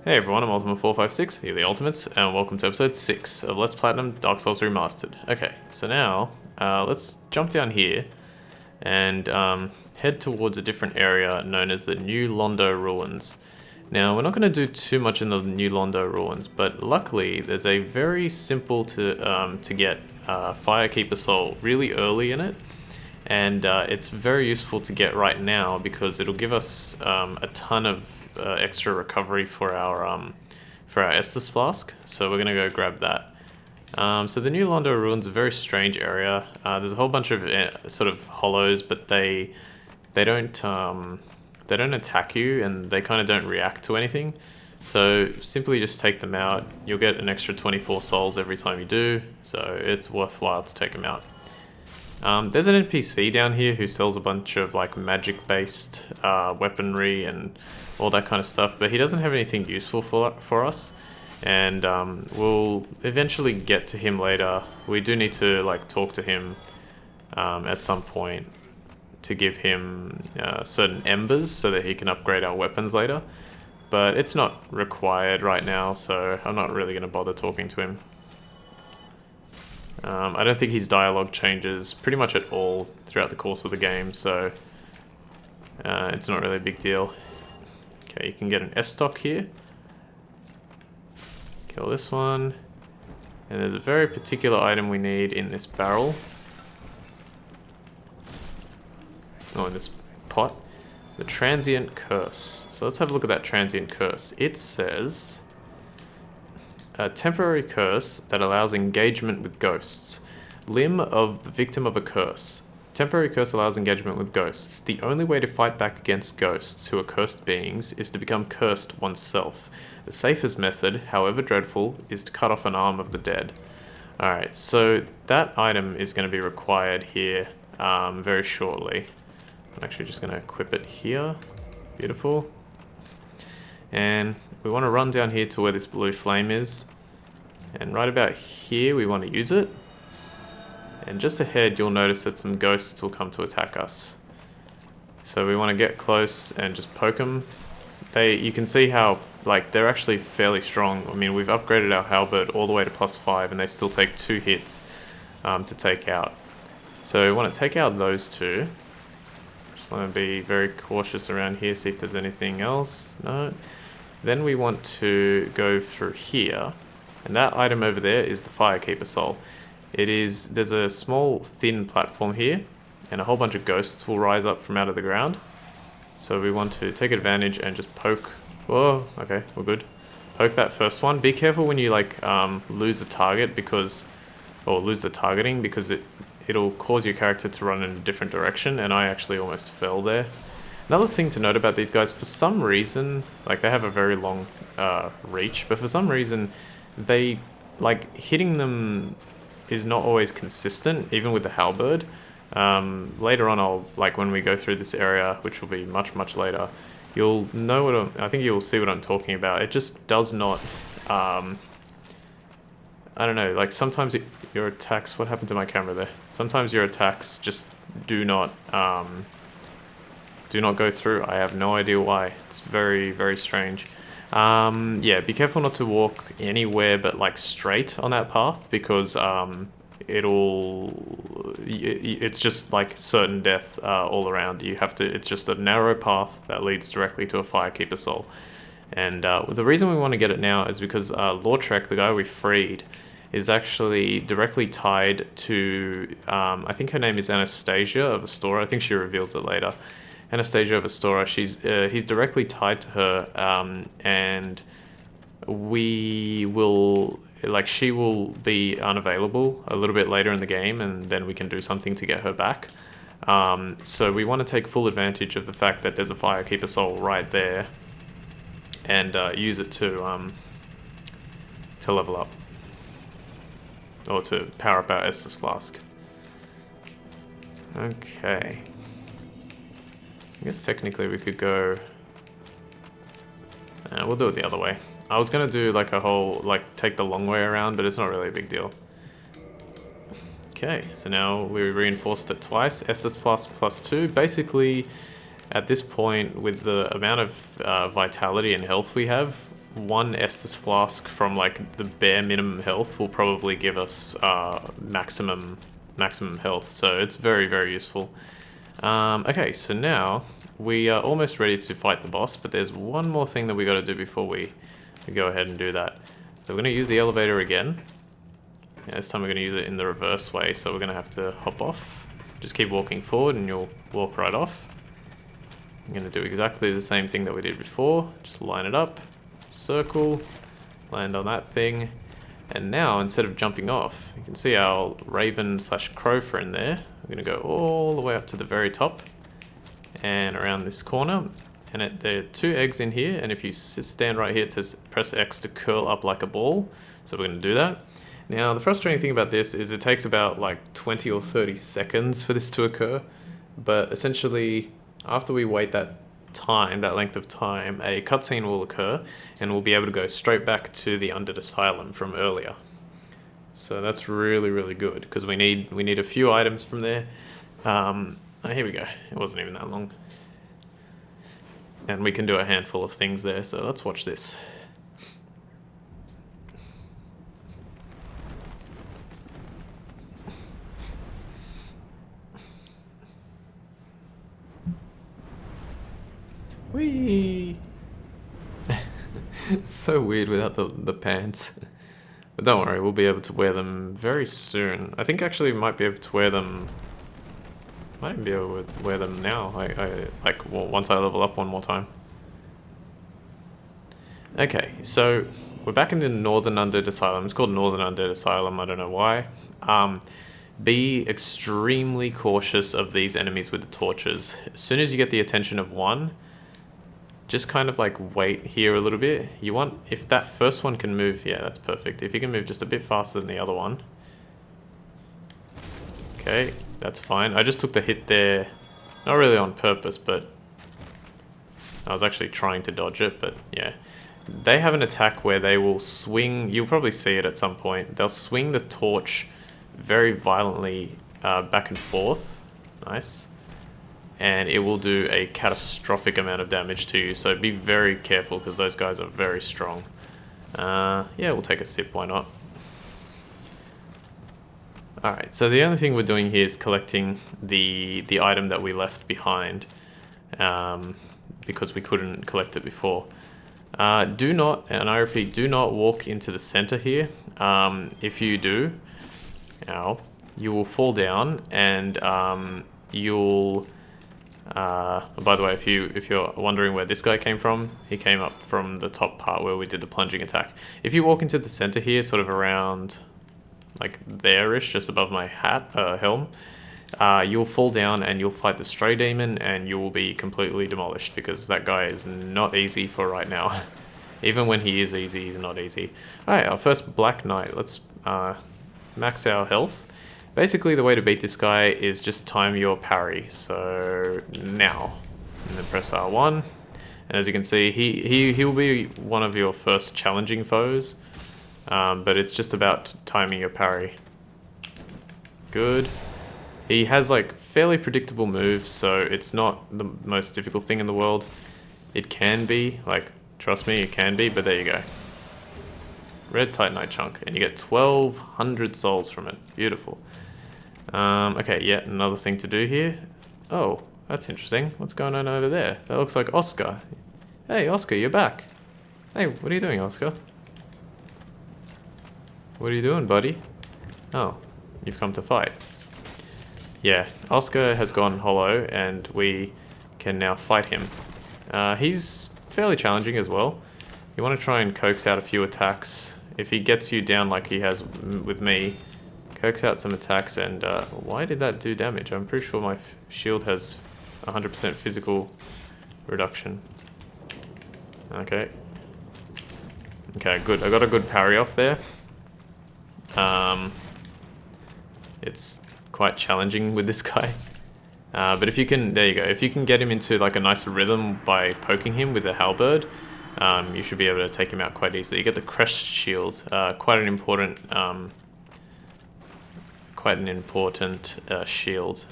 Hey everyone, I'm Ultimate456, here are the Ultimates, and welcome to episode 6 of Let's Platinum Dark Souls Remastered. Okay, so now, let's jump down here and head towards a different area known as the New Londo Ruins. Now, we're not going to do too much in the New Londo Ruins, but luckily there's a very simple to get Firekeeper Soul really early in it. And it's very useful to get right now because it'll give us a ton of extra recovery for our Estus Flask. So we're gonna go grab that. So the New Londo Ruins is a very strange area. There's a whole bunch of sort of hollows, but they don't attack you, and they kind of don't react to anything. So simply just take them out. You'll get an extra 24 souls every time you do, so it's worthwhile to take them out. There's an NPC down here who sells a bunch of like magic-based weaponry and all that kind of stuff, but he doesn't have anything useful for us, and we'll eventually get to him later. We do need to like talk to him at some point to give him certain embers so that he can upgrade our weapons later, but it's not required right now, so I'm not really going to bother talking to him. I don't think his dialogue changes pretty much at all throughout the course of the game, so it's not really a big deal. Okay, you can get an S-Stock here. Kill this one. And there's a very particular item we need in this barrel. Oh, in this pot. The Transient Curse. So let's have a look at that Transient Curse. It says... a temporary curse that allows engagement with ghosts. Limb of the victim of a curse. Temporary curse allows engagement with ghosts. The only way to fight back against ghosts who are cursed beings is to become cursed oneself. The safest method, however dreadful, is to cut off an arm of the dead. Alright, so that item is going to be required here very shortly. I'm actually just going to equip it here. Beautiful. And we want to run down here to where this blue flame is. And right about here we want to use it. And just ahead you'll notice that some ghosts will come to attack us. So we want to get close and just poke them. You can see how like they're actually fairly strong. I mean, we've upgraded our halberd all the way to +5 and they still take 2 hits to take out. So we want to take out those two. Just want to be very cautious around here, see if there's anything else. No. Then we want to go through here, and that item over there is the Firekeeper Soul. There's a small thin platform here, and a whole bunch of ghosts will rise up from out of the ground. So we want to take advantage and just poke. Whoa, okay, we're good. Poke that first one. Be careful when you like lose the target or lose the targeting, because it'll cause your character to run in a different direction, and I actually almost fell there. Another thing to note about these guys, for some reason, like they have a very long reach, but for some reason, like hitting them is not always consistent, even with the halberd. Later on, when we go through this area, which will be much, much later, you'll know I think you'll see what I'm talking about. It just does not, I don't know, like sometimes your attacks, what happened to my camera there? Sometimes your attacks just do not go through. I have no idea why. It's very, very strange. Yeah, be careful not to walk anywhere but like straight on that path, because it's just like certain death all around. It's just a narrow path that leads directly to a Firekeeper Soul. And the reason we want to get it now is because Lautrec, the guy we freed, is actually directly tied to, I think her name is Anastasia of Astora. I think she reveals it later. Anastasia of Astora, he's directly tied to her, and she will be unavailable a little bit later in the game, and then we can do something to get her back. So we want to take full advantage of the fact that there's a Firekeeper Soul right there, and use it to level up, or to power up our Estus Flask. Okay. I guess technically we could go... we'll do it the other way. I was going to do like a whole, take the long way around, but it's not really a big deal. Okay, so now we reinforced it twice. Estus Flask +2. Basically, at this point, with the amount of vitality and health we have, one Estus flask from like the bare minimum health will probably give us maximum health, so it's very, very useful. Okay, so now we are almost ready to fight the boss, but there's one more thing that we got to do before we go ahead and do that. So we're going to use the elevator again. Yeah, this time we're going to use it in the reverse way, so we're going to have to hop off. Just keep walking forward and you'll walk right off. I'm going to do exactly the same thing that we did before. Just line it up, circle, land on that thing. And now, instead of jumping off, you can see our raven slash crow friend there. We're going to go all the way up to the very top and around this corner. And there are 2 eggs in here, and if you stand right here, it says press X to curl up like a ball. So we're going to do that. Now, the frustrating thing about this is it takes about like 20 or 30 seconds for this to occur. But essentially, after we wait that length of time, a cutscene will occur, and we'll be able to go straight back to the Undead Asylum from earlier. So that's really, really good, because we need a few items from there. Oh, here we go. It wasn't even that long. And we can do a handful of things there, so let's watch this. Whee! It's so weird without the pants. But don't worry, we'll be able to wear them very soon. I think actually we might be able to wear them... Might even be able to wear them now, once I level up one more time. Okay, so we're back in the Northern Undead Asylum. It's called Northern Undead Asylum, I don't know why. Be extremely cautious of these enemies with the torches. As soon as you get the attention of one, just kind of like wait here a little bit. You want, if that first one can move, yeah, that's perfect. If you can move just a bit faster than the other one. Okay, that's fine. I just took the hit there, not really on purpose, but I was actually trying to dodge it, but yeah. They have an attack where they will swing, you'll probably see it at some point, they'll swing the torch very violently back and forth. Nice. And it will do a catastrophic amount of damage to you, so be very careful because those guys are very strong. Yeah, we'll take a sip, why not? Alright, so the only thing we're doing here is collecting the item that we left behind, because we couldn't collect it before. Do not, and I repeat, do not walk into the center here. If you do, you will fall down, and you'll... by the way, if you're wondering where this guy came from, he came up from the top part where we did the plunging attack. If you walk into the center here, sort of around like there-ish, just above my helm, you'll fall down and you'll fight the stray demon, and you will be completely demolished because that guy is not easy for right now. Even when he is easy, he's not easy. Alright, our first Black Knight. Let's max our health. Basically, the way to beat this guy is just time your parry. So now, and then press R1, and as you can see, he will be one of your first challenging foes. But it's just about timing your parry. Good. He has like fairly predictable moves, so it's not the most difficult thing in the world. It can be, like, trust me, it can be, but there you go. Red Titanite chunk, and you get 1,200 souls from it. Beautiful. Okay, yet another thing to do here. Oh, that's interesting. What's going on over there? That looks like Oscar. Hey, Oscar, you're back. Hey, what are you doing, Oscar? What are you doing, buddy? Oh, you've come to fight. Yeah, Oscar has gone hollow, and we can now fight him. He's fairly challenging as well. You want to try and coax out a few attacks. If he gets you down like he has with me, coax out some attacks, and why did that do damage? I'm pretty sure my shield has 100% physical reduction. Okay. Okay, good. I got a good parry off there. It's quite challenging with this guy. But if you can, there you go. If you can get him into like a nice rhythm by poking him with a halberd, you should be able to take him out quite easily. You get the crest shield, quite an important shield.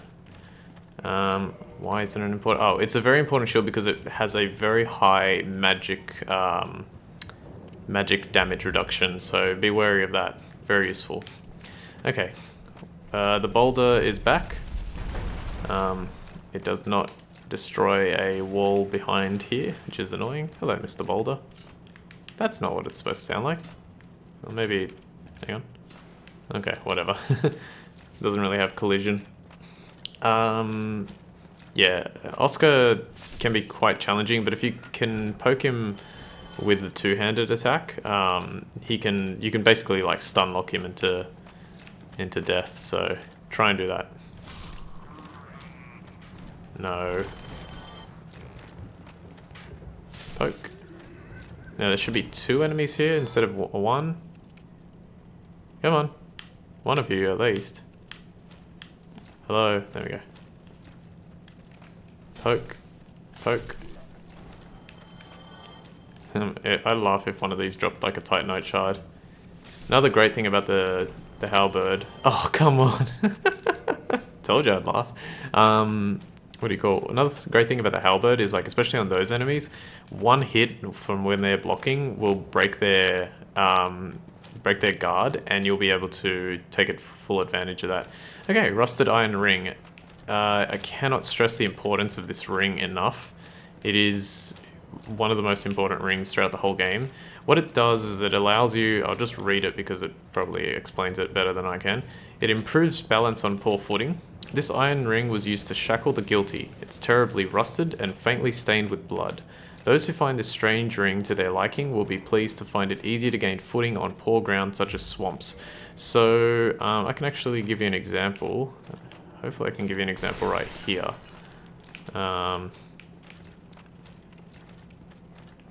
Why is it an important? Oh, it's a very important shield because it has a very high magic magic damage reduction, so be wary of that. Very useful. Okay, the boulder is back. It does not destroy a wall behind here, which is annoying. Hello, Mr. Boulder. That's not what it's supposed to sound like. Or maybe... hang on. Okay, whatever. Doesn't really have collision. Yeah, Oscar can be quite challenging, but if you can poke him with the two-handed attack, you can basically like stun lock him into death. So try and do that. No. Poke. Now there should be 2 enemies here instead of 1. Come on. One of you at least. Hello. There we go. Poke. Poke. I'd laugh if one of these dropped like a Titanite shard. Another great thing about the halberd... Oh, come on! Told you I'd laugh. What do you call... Another great thing about the halberd is, like, especially on those enemies, one hit from when they're blocking will break their guard, and you'll be able to take full advantage of that. Okay, rusted iron ring. I cannot stress the importance of this ring enough. It is one of the most important rings throughout the whole game. What it does is it allows you... I'll just read it because it probably explains it better than I can. It improves balance on poor footing. This iron ring was used to shackle the guilty. It's terribly rusted and faintly stained with blood. Those who find this strange ring to their liking will be pleased to find it easier to gain footing on poor ground such as swamps. So I can actually give you an example. Hopefully I can give you an example right here.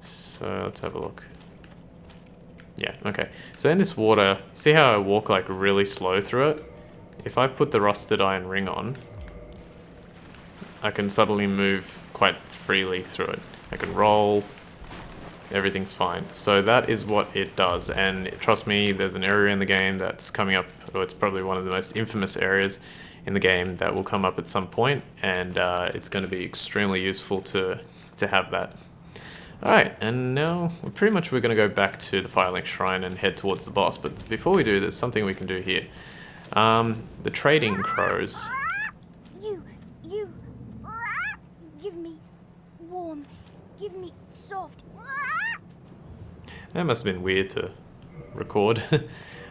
So let's have a look. Yeah, okay. So in this water, see how I walk like really slow through it? If I put the rusted iron ring on, I can suddenly move quite freely through it. I can roll, everything's fine. So that is what it does, and trust me, there's an area in the game that's coming up, or it's probably one of the most infamous areas in the game that will come up at some point, and it's going to be extremely useful to have that. Alright, and now we're going to go back to the Firelink Shrine and head towards the boss, but before we do, there's something we can do here. The trading crows. You, give me warm, give me soft. That must have been weird to record.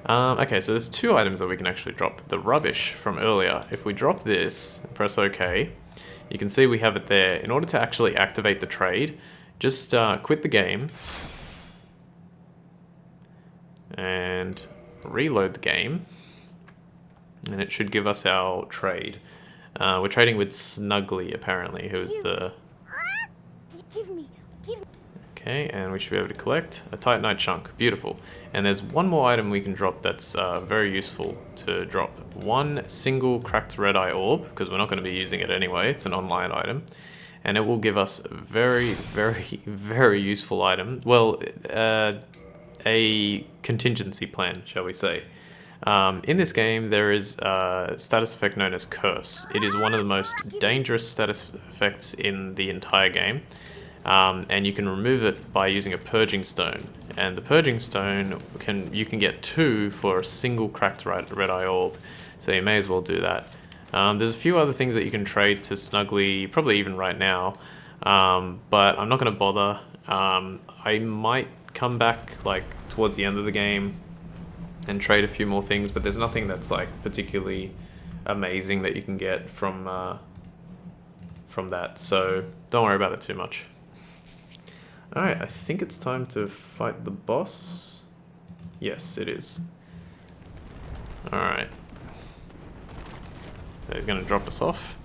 Okay, so there's 2 items that we can actually drop. The rubbish from earlier. If we drop this, press OK, you can see we have it there. In order to actually activate the trade, just quit the game and reload the game, and it should give us our trade. We're trading with Snuggly, apparently, who's the... Give me. Okay, and we should be able to collect a Titanite chunk. Beautiful. And there's one more item we can drop that's very useful to drop. 1 single cracked red eye orb, because we're not going to be using it anyway. It's an online item. And it will give us a very, very, very useful item. Well, a contingency plan, shall we say. In this game, there is a status effect known as Curse. It is one of the most dangerous status effects in the entire game. And you can remove it by using a Purging Stone. And the Purging Stone, you can get 2 for a single cracked red eye orb. So you may as well do that. There's a few other things that you can trade to Snuggly, probably even right now, but I'm not going to bother. I might come back like towards the end of the game and trade a few more things, but there's nothing that's like particularly amazing that you can get from that, so don't worry about it too much. Alright, I think it's time to fight the boss. Yes, it is. Alright. So he's going to drop us off.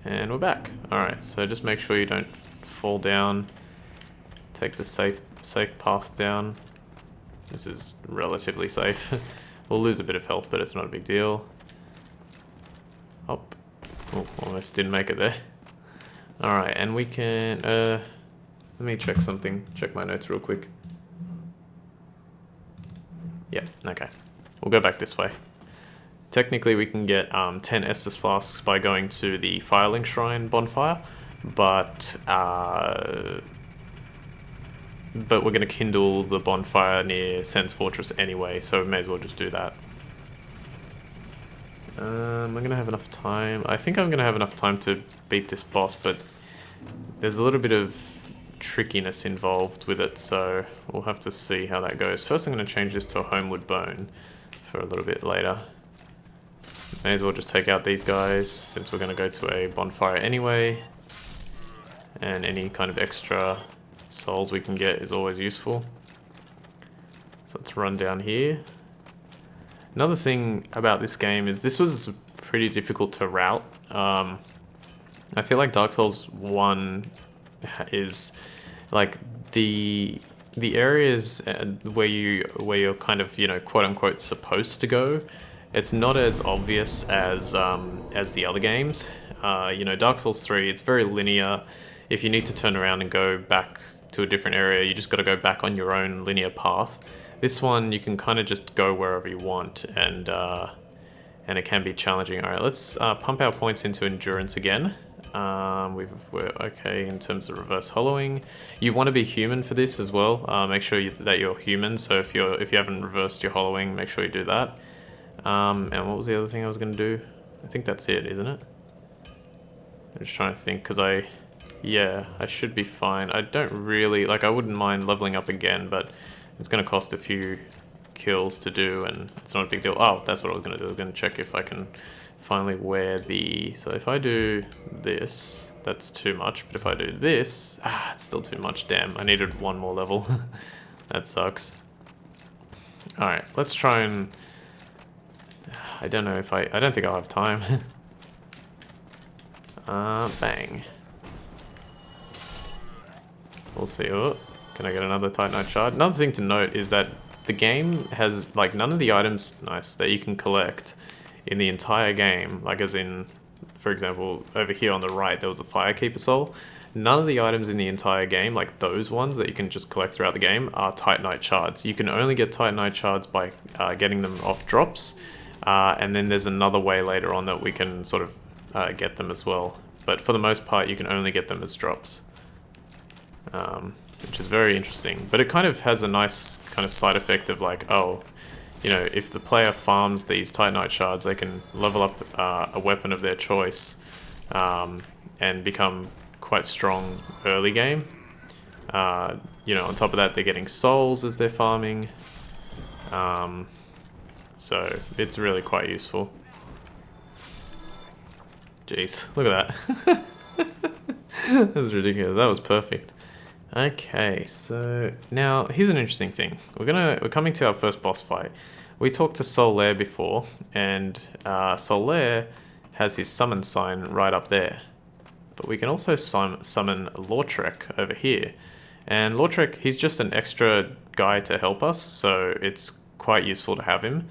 And we're back. Alright, so just make sure you don't fall down. Take the safe path down. This is relatively safe. We'll lose a bit of health, but it's not a big deal. Up. Oh, almost didn't make it there. Alright, and we can... let me check something. Check my notes real quick. Yeah, okay. We'll go back this way. Technically, we can get 10 Estus Flasks by going to the Firelink Shrine bonfire, but but we're going to kindle the bonfire near Sen's Fortress anyway, so we may as well just do that. I'm going to have enough time. I think I'm going to have enough time to beat this boss, but there's a little bit of trickiness involved with it, so we'll have to see how that goes. First I'm going to change this to a Homeward Bone for a little bit later. May as well just take out these guys since we're going to go to a bonfire anyway, and any kind of extra souls we can get is always useful. So let's run down here. Another thing about this game is this was pretty difficult to route. I feel like Dark Souls 1 is like the areas where you're kind of, you know, quote unquote supposed to go. It's not as obvious as the other games. You know, Dark Souls 3, it's very linear. If you need to turn around and go back to a different area, you just got to go back on your own linear path. This one, you can kind of just go wherever you want, and it can be challenging. All right, let's pump our points into endurance again. We're okay in terms of reverse hollowing. You want to be human for this as well. Make sure that you're human. So if you haven't reversed your hollowing, make sure you do that. And what was the other thing I was going to do? I think that's it, isn't it? I'm just trying to think, because I should be fine. I don't really, like, I wouldn't mind leveling up again, but it's going to cost a few kills to do, and it's not a big deal. Oh, that's what I was going to do. I was going to check if I can finally wear the... So if I do this, that's too much, but if I do this... it's still too much, damn. I needed one more level. That sucks. Alright, let's try and... I don't know if I don't think I'll have time. Bang. We'll see. Oh, can I get another Titanite shard? Another thing to note is that the game has, like, none of the items, nice, that you can collect in the entire game, like as in, for example, over here on the right, there was a Firekeeper Soul. None of the items in the entire game, like those ones that you can just collect throughout the game, are Titanite shards. You can only get Titanite shards by getting them off drops, and then there's another way later on that we can sort of get them as well. But for the most part, you can only get them as drops. Which is very interesting, but it kind of has a nice kind of side effect of like, oh, you know, if the player farms these Titanite shards, they can level up a weapon of their choice and become quite strong early game. You know, on top of that, they're getting souls as they're farming, so it's really quite useful. Jeez, look at that. That was ridiculous. That was perfect. Okay, so now here's an interesting thing. We're coming to our first boss fight. We talked to Solaire before, and Solaire has his summon sign right up there. But we can also summon Lautrec over here. And Lautrec, he's just an extra guy to help us, so it's quite useful to have him.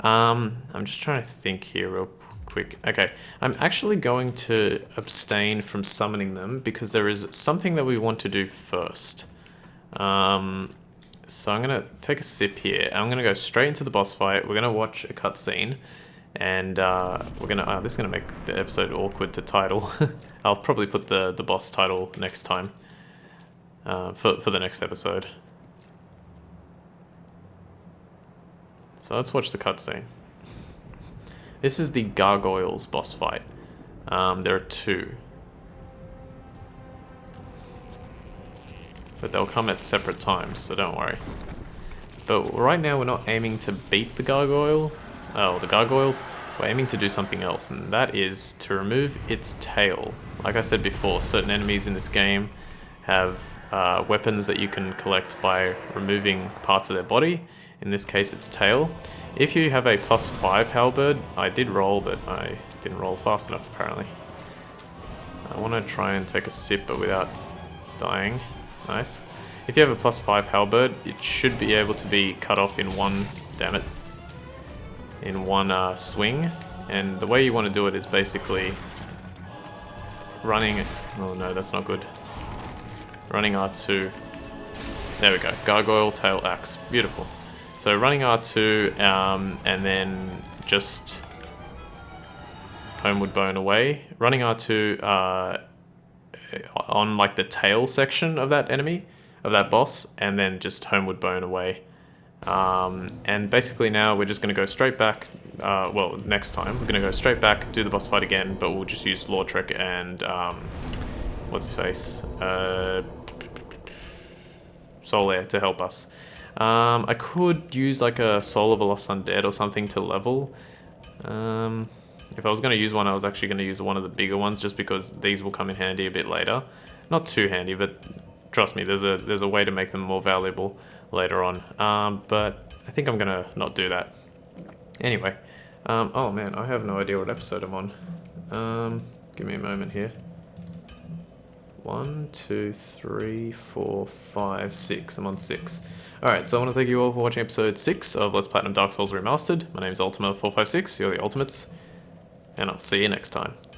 I'm just trying to think here real quick. Okay, I'm actually going to abstain from summoning them because there is something that we want to do first. So I'm gonna take a sip here. I'm gonna go straight into the boss fight. We're gonna watch a cutscene, and we're gonna. This is gonna make the episode awkward to title. I'll probably put the boss title next time for the next episode. So let's watch the cutscene. This is the Gargoyles boss fight. There are two. But they'll come at separate times, so don't worry. But right now we're not aiming to beat the Gargoyle, the Gargoyles. We're aiming to do something else, and that is to remove its tail. Like I said before, certain enemies in this game have weapons that you can collect by removing parts of their body. In this case, its tail. If you have a +5 halberd, I did roll, but I didn't roll fast enough apparently. I want to try and take a sip, but without dying. Nice. If you have a +5 halberd, it should be able to be cut off in one, damn it, in one swing. And the way you want to do it is basically running, oh no, that's not good. Running R2. There we go, Gargoyle Tail Axe, beautiful. So running R2, and then just Homeward Bone away. Running R2 on like the tail section of that enemy, of that boss, and then just Homeward Bone away. And basically now we're just going to go straight back, well, next time, we're going to go straight back, do the boss fight again, but we'll just use Lautrec and, what's his face? Solaire to help us. I could use like a Soul of a Lost Undead or something to level. If I was going to use one, I was actually going to use one of the bigger ones just because these will come in handy a bit later. Not too handy, but trust me, there's a way to make them more valuable later on. But I think I'm going to not do that. Anyway, oh man, I have no idea what episode I'm on. Give me a moment here. 1, 2, 3, 4, 5, 6. I'm on 6. Alright, so I want to thank you all for watching episode 6 of Let's Platinum Dark Souls Remastered. My name is Ultima456, you're the Ultimates, and I'll see you next time.